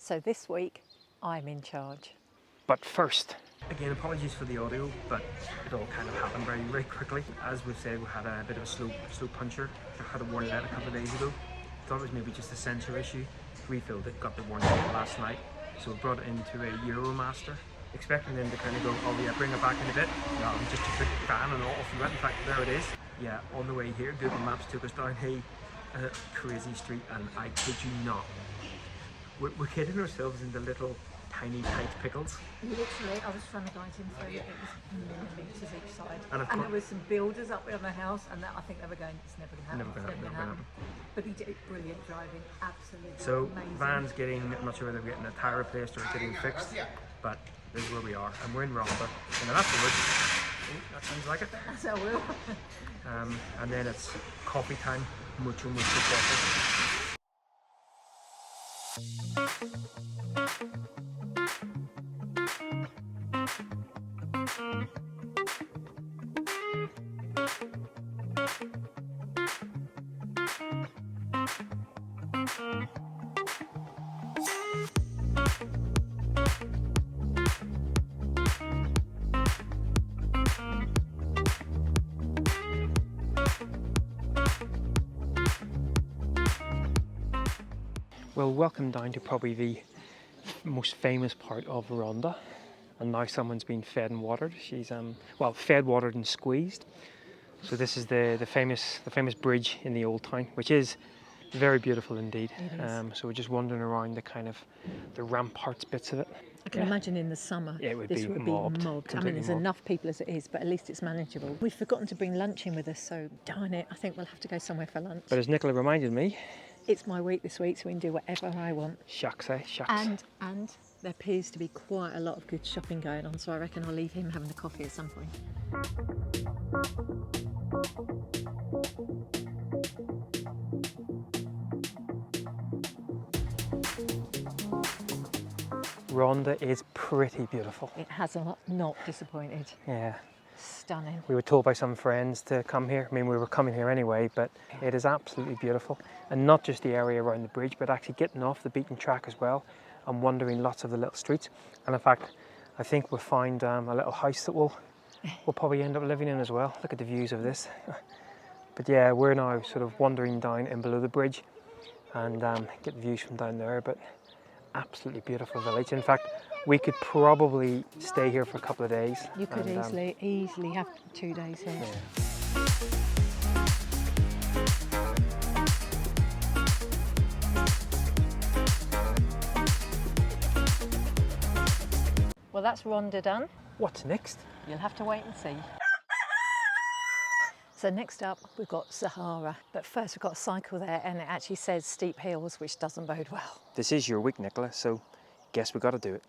So this week, I'm in charge. But first, again, apologies for the audio, but it all kind of happened very, very quickly. As we've said, we had a bit of a slow puncher. I had a warning out a couple of days ago. Thought it was maybe just a sensor issue. Refilled it, got the warning out last night. So we brought it into a Euromaster, expecting them to kind of go, oh yeah, bring it back in a bit. No, just a quick fan and off we went. In fact, there it is. Yeah, on the way here, Google Maps took us down a crazy street, and I kid you not, we're kidding ourselves into little tiny tight pickles. Literally, I was trying to guide him through it. It was millimetres each side. And there were some builders up on the house, and I think they were going, it's never going to happen. Never gonna happen. But he did brilliant driving, absolutely so amazing. Van's getting, I'm not sure whether we're getting a tyre replaced or getting fixed, but this is where we are, and we're in Rhondda. And then afterwards, that sounds like it. That's how we'll. And then it's coffee time, mucho coffee. Well, welcome down to probably the most famous part of Rhondda, and now someone's been fed and watered. She's well, fed, watered, and squeezed. So this is the famous bridge in the old town, which is very beautiful indeed. So we're just wandering around the kind of the ramparts bits of it. I can imagine in the summer it would this be would mobbed. be mobbed. I mean, there's enough people as it is, but at least it's manageable. We've forgotten to bring lunch in with us, so darn it, I think we'll have to go somewhere for lunch. But as Nicola reminded me, it's my week this week, so we can do whatever I want. Shucks, eh? Shucks. And there appears to be quite a lot of good shopping going on, so I reckon I'll leave him having a coffee at some point. Rhondda is pretty beautiful. It has not disappointed. Yeah. Stunning. We were told by some friends to come here. I mean, we were coming here anyway, but it is absolutely beautiful. And not just the area around the bridge, but actually getting off the beaten track as well and wandering lots of the little streets. And in fact, I think we'll find a little house that we'll probably end up living in as well. Look at the views of this. But yeah, we're now sort of wandering down and below the bridge and get the views from down there. But absolutely beautiful village. In fact, we could probably stay here for a couple of days. You could easily have 2 days here. Yeah. Well, that's Rhondda done. What's next? You'll have to wait and see. So next up, we've got Sahara. But first we've got a cycle there, and it actually says steep hills, which doesn't bode well. This is your week, Nicola, so guess we got to do it.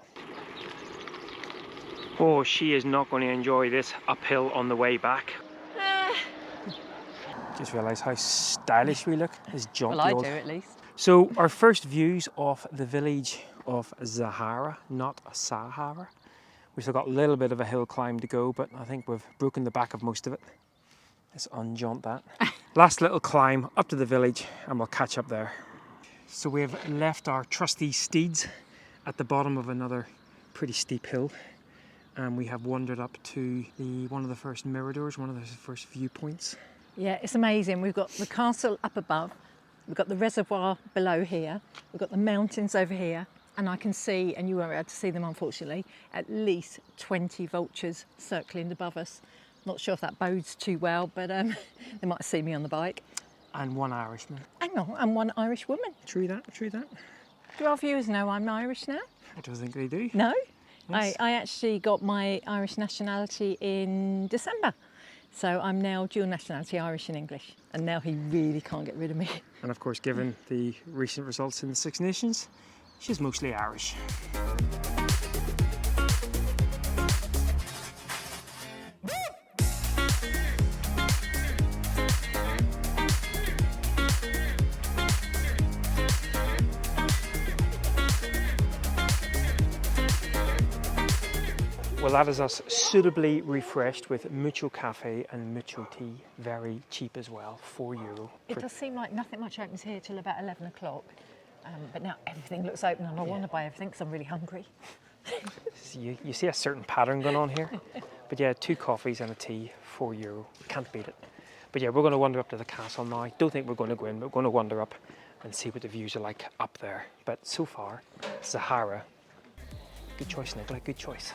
Oh, she is not going to enjoy this uphill on the way back. Just realised how stylish we look. This jaunty Well, I old... do at least. So our first views of the village of Sahara, not Sahara. We've still got a little bit of a hill climb to go, but I think we've broken the back of most of it. Let's unjaunt that. Last little climb up to the village, and we'll catch up there. So we've left our trusty steeds at the bottom of another pretty steep hill, and we have wandered up to one of the first miradors, one of the first viewpoints. Yeah, it's amazing. We've got the castle up above, we've got the reservoir below here, we've got the mountains over here, and I can see, and you won't be able to see them unfortunately, at least 20 vultures circling above us. Not sure if that bodes too well, but they might see me on the bike. And one Irishman. Hang on, and one Irish woman. True that, true that. Do our viewers know I'm Irish now? I don't think they do. No? Yes. I actually got my Irish nationality in December. So I'm now dual nationality, Irish and English. And now he really can't get rid of me. And of course, given the recent results in the Six Nations, she's mostly Irish. Well, that is us suitably refreshed with mucho cafe and mucho tea. Very cheap as well, €4. It does seem like nothing much opens here till about 11 o'clock. But now everything looks open and I want to buy everything because I'm really hungry. So you see a certain pattern going on here. But yeah, 2 coffees and a tea, €4. Can't beat it. But yeah, we're going to wander up to the castle now. Don't think we're going to go in, but we're going to wander up and see what the views are like up there. But so far, Sahara. Good choice, Nicola, good choice.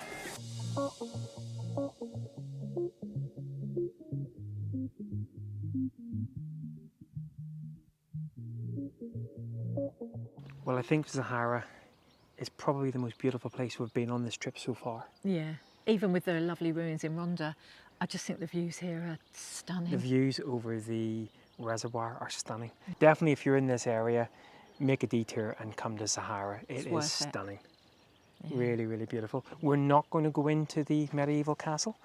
Well, I think Sahara is probably the most beautiful place we've been on this trip so far. Yeah, even with the lovely ruins in Rhondda, I just think the views here are stunning. The views over the reservoir are stunning. Definitely, if you're in this area, make a detour and come to Sahara. It is stunning. Yeah. Really, really beautiful. We're not going to go into the medieval castle,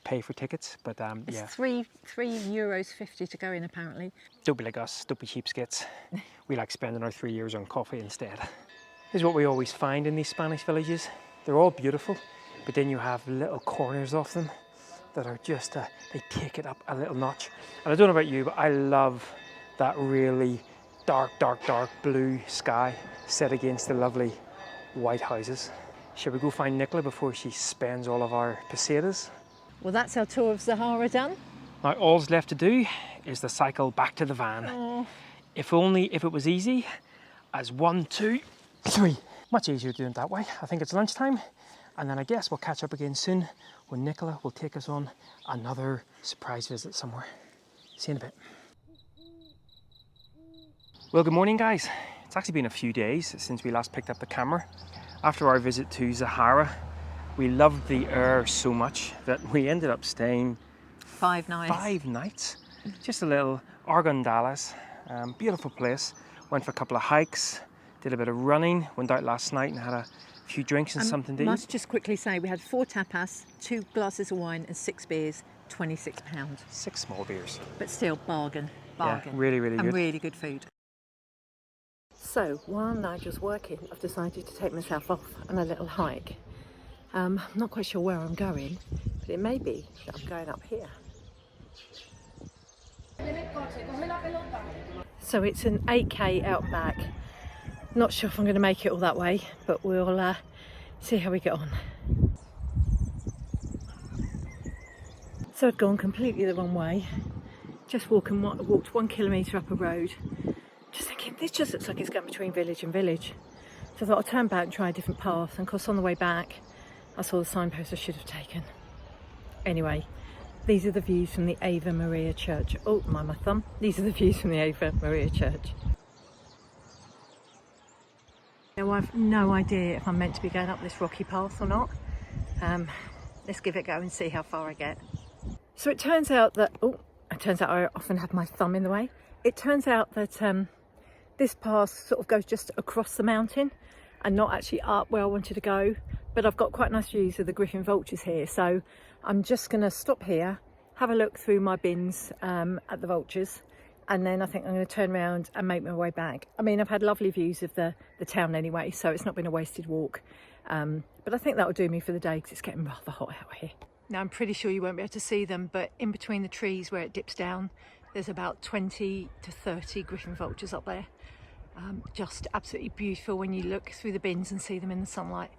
pay for tickets, but it's yeah. €3.50 to go in, apparently. Don't be like us, don't be cheapskates. We like spending our €3 on coffee instead. This is what we always find in these Spanish villages. They're all beautiful, but then you have little corners of them that are just, they take it up a little notch. And I don't know about you, but I love that really dark, dark, dark blue sky set against the lovely white houses. Shall we go find Nicola before she spends all of our pesetas? Well, that's our tour of Sahara done. Now, all's left to do is the cycle back to the van. Oh. If it was easy as 1, 2, 3. Much easier doing it that way. I think it's lunchtime, and then I guess we'll catch up again soon when Nicola will take us on another surprise visit somewhere. See you in a bit. Well, good morning, guys. It's actually been a few days since we last picked up the camera. After our visit to Sahara, we loved the air so much that we ended up staying 5 nights. 5 nights. Just a little Argondalas, beautiful place. Went for a couple of hikes, did a bit of running, went out last night and had a few drinks and something to eat. I must just quickly say we had 4 tapas, 2 glasses of wine and 6 beers, £26. 6 small beers. But still, bargain. Yeah, really, really good. And really good food. So, while Nigel's working, I've decided to take myself off on a little hike. I'm not quite sure where I'm going, but it may be that I'm going up here. So it's an 8k out back. Not sure if I'm going to make it all that way, but we'll see how we get on. So I'd gone completely the wrong way. Just walked 1 kilometre up a road. Just thinking, this just looks like it's going between village and village. So I thought I'll turn back and try a different path. And of course on the way back, I saw the signpost I should have taken. Anyway, these are the views from the Ave Maria Church. Oh, my thumb. These are the views from the Ave Maria Church. Now I've no idea if I'm meant to be going up this rocky path or not. Let's give it a go and see how far I get. So it turns out that, I often have my thumb in the way. It turns out that this path sort of goes just across the mountain and not actually up where I wanted to go. But I've got quite nice views of the griffin vultures here. So I'm just going to stop here, have a look through my bins at the vultures. And then I think I'm going to turn around and make my way back. I mean, I've had lovely views of the town anyway, so it's not been a wasted walk. But I think that will do me for the day because it's getting rather hot out here. Now, I'm pretty sure you won't be able to see them, but in between the trees where it dips down, there's about 20 to 30 griffin vultures up there. Just absolutely beautiful when you look through the bins and see them in the sunlight.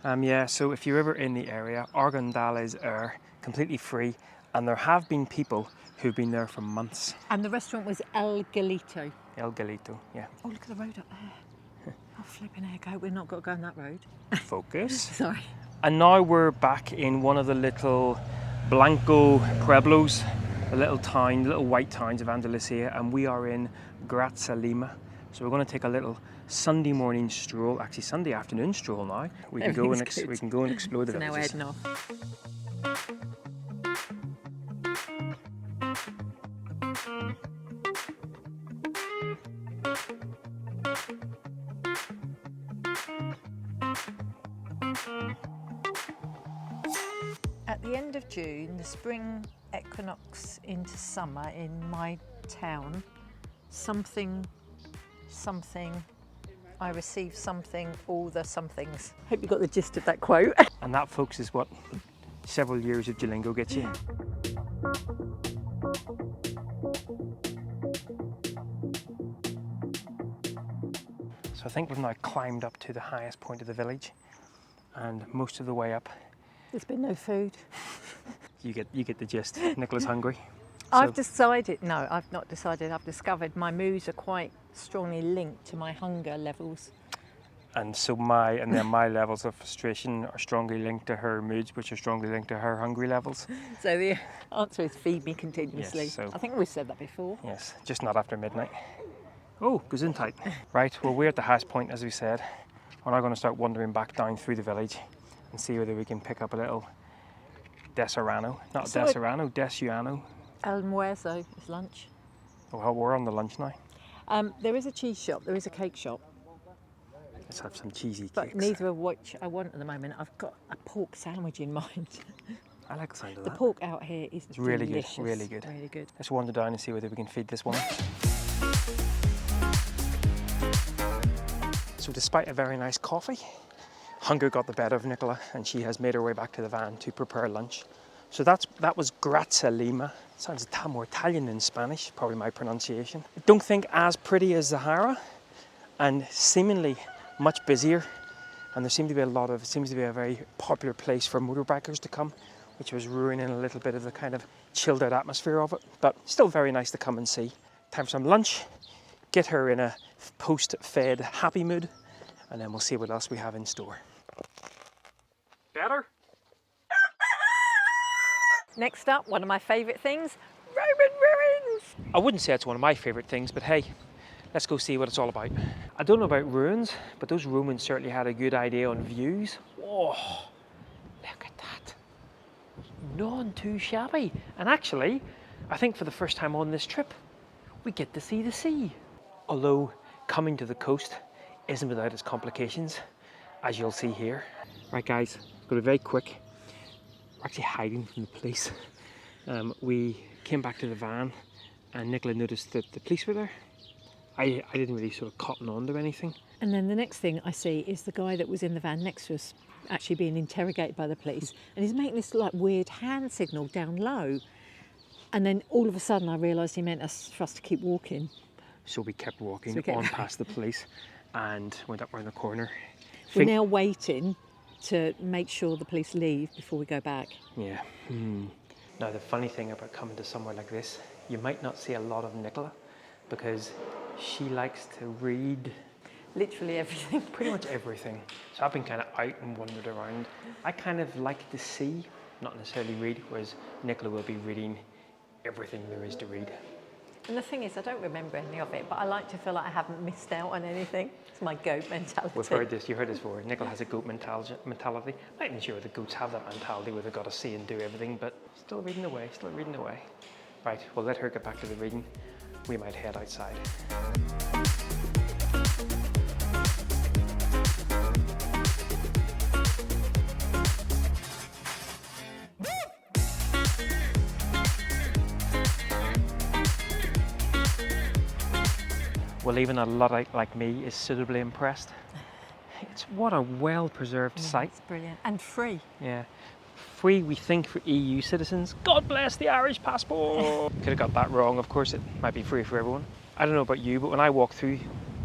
Yeah, so if you're ever in the area, Argondalas are completely free, and there have been people who've been there for months. And the restaurant was El Galito. El Galito, yeah. Oh, look at the road up there. Oh, flipping heck, I hope we're not got to go on that road. Focus. Sorry. And now we're back in one of the little Blanco pueblos, the little white towns of Andalusia, and we are in Grazalema. So we're going to take a little Sunday morning stroll, actually Sunday afternoon stroll now. We can go and explore the villages. So now we're heading off. At the end of June, the spring equinox into summer in my town, something, I receive something, all the somethings. Hope you got the gist of that quote. And that, folks, is what several years of Duolingo gets you. So I think we've now climbed up to the highest point of the village, and most of the way up, There's been no food. you get the gist. Nicola's hungry. I've decided, no, I've not decided, I've discovered my moods are quite strongly linked to my hunger levels. And so my levels of frustration are strongly linked to her moods, which are strongly linked to her hungry levels. So the answer is feed me continuously. Yes, so, I think we've said that before. yes, just not after midnight. Oh, goes in tight. Right, well, we're at the highest point, as we said. We're now going to start wandering back down through the village and see whether we can pick up a little Deserano. Not Deserano, Desuano. Almuerzo is lunch. Well, we're on the lunch now. There is a cheese shop, there is a cake shop, Let's have some cheesy but cakes. neither of which I want at the moment. I've got a pork sandwich in mind. I like the sound of The that. pork out here is It's really delicious. good, really good. Really good. Let's wander down and see whether we can feed this woman. So despite a very nice coffee, hunger got the better of Nicola, and she has made her way back to the van to prepare lunch. So that was Grazie Lima. Sounds more Italian than Spanish, probably my pronunciation. I don't think as pretty as Sahara, and seemingly much busier. And there seems to be a very popular place for motorbikers to come, which was ruining a little bit of the kind of chilled out atmosphere of it. But still very nice to come and see. Time for some lunch, get her in a post-fed happy mood, and then we'll see what else we have in store. Better? Next up, one of my favourite things, Roman ruins. I wouldn't say it's one of my favourite things, but hey, let's go see what it's all about. I don't know about ruins, but those Romans certainly had a good idea on views. Whoa, look at that. None too shabby. And actually, I think for the first time on this trip, we get to see the sea. Although coming to the coast isn't without its complications, as you'll see here. Right guys, going to be very quick. We're actually hiding from the police. We came back to the van and Nicola noticed that the police were there. I didn't really sort of cotton on to anything. And then the next thing I see is the guy that was in the van next to us actually being interrogated by the police, and he's making this like weird hand signal down low. And then all of a sudden I realised he meant for us to keep walking. So we kept walking on past the police and went up around the corner. We're now waiting to make sure the police leave before we go back. Yeah. Now the funny thing about coming to somewhere like this, you might not see a lot of Nicola because she likes to read Literally everything. pretty much everything. So I've been kind of out and wandered around. I kind of like to see, not necessarily read, whereas Nicola will be reading everything there is to read. And the thing is, I don't remember any of it, but I like to feel like I haven't missed out on anything. It's my goat mentality. We've heard this, you heard this before. Nicola has a goat mentality. I'm not even sure the goats have that mentality where they've got to see and do everything, but still reading away, still reading away. Right, we'll let her get back to the reading. We might head outside. Well, even a Luddite like me is suitably impressed. It's what a well-preserved site. It's brilliant. And free. Yeah. Free, we think, for EU citizens. God bless the Irish passport! Could have got that wrong, of course. It might be free for everyone. I don't know about you, but when I walk through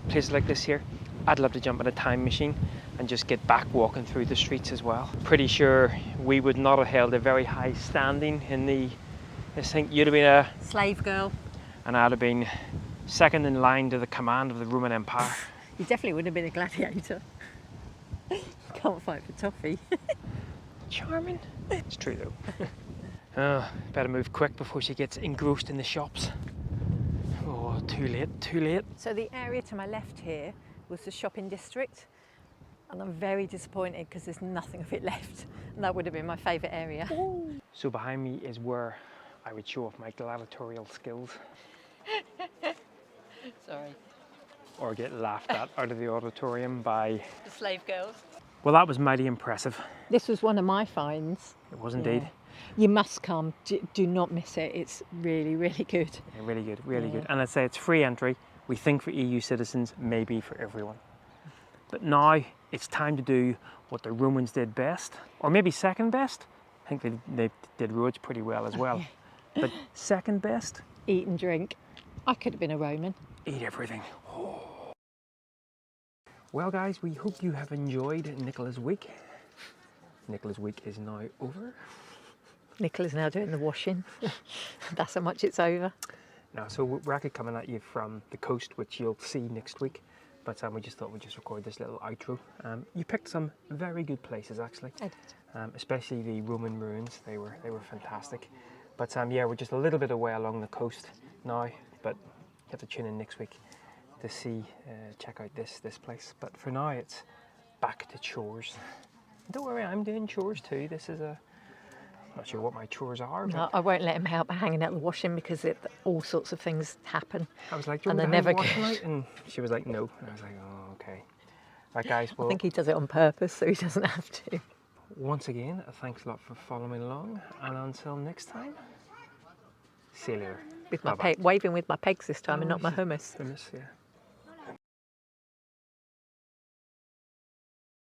places like this here, I'd love to jump in a time machine and just get back walking through the streets as well. Pretty sure we would not have held a very high standing in the... I think you'd have been a... Slave girl. And I'd have been second in line to the command of the Roman Empire. You definitely would have been a gladiator. Can't fight for toffee. Charming. It's true though. Oh, better move quick before she gets engrossed in the shops. Oh, too late, too late. So the area to my left here was the shopping district, and I'm very disappointed because there's nothing of it left. And that would have been my favourite area. Ooh. So behind me is where I would show off my gladiatorial skills. Sorry. Or get laughed at out of the auditorium by... The slave girls. Well, that was mighty impressive. This was one of my finds. It was indeed. Yeah. You must come. Do not miss it. It's really, really good. Yeah, really good, really good. And I'd say it's free entry. We think for EU citizens, maybe for everyone. But now it's time to do what the Romans did best, or maybe second best. I think they did roads pretty well as well. But second best? Eat and drink. I could have been a Roman. Eat everything. Oh. Well guys, we hope you have enjoyed Nicola's week. Nicola's week is now over. Nicola's now doing the washing. That's how much it's over. Now, so we're actually coming at you from the coast, which you'll see next week. But we just thought we'd just record this little outro. You picked some very good places, actually. I did. Especially the Roman ruins. They were fantastic. But yeah, we're just a little bit away along the coast now. But you have to tune in next week to see, check out this place. But for now, it's back to chores. Don't worry, I'm doing chores too. This is not sure what my chores are. No, I won't let him help hanging out the washing because all sorts of things happen. I was like, do you and want they're me to never hang good. washing out? And she was like, no. And I was like, oh, okay. Right, guys, well, I think he does it on purpose so he doesn't have to. once again, thanks a lot for following along. And until next time, see you later. With my Bye-bye. waving with my pegs this time and Oh, not my hummus. Hummus, yeah.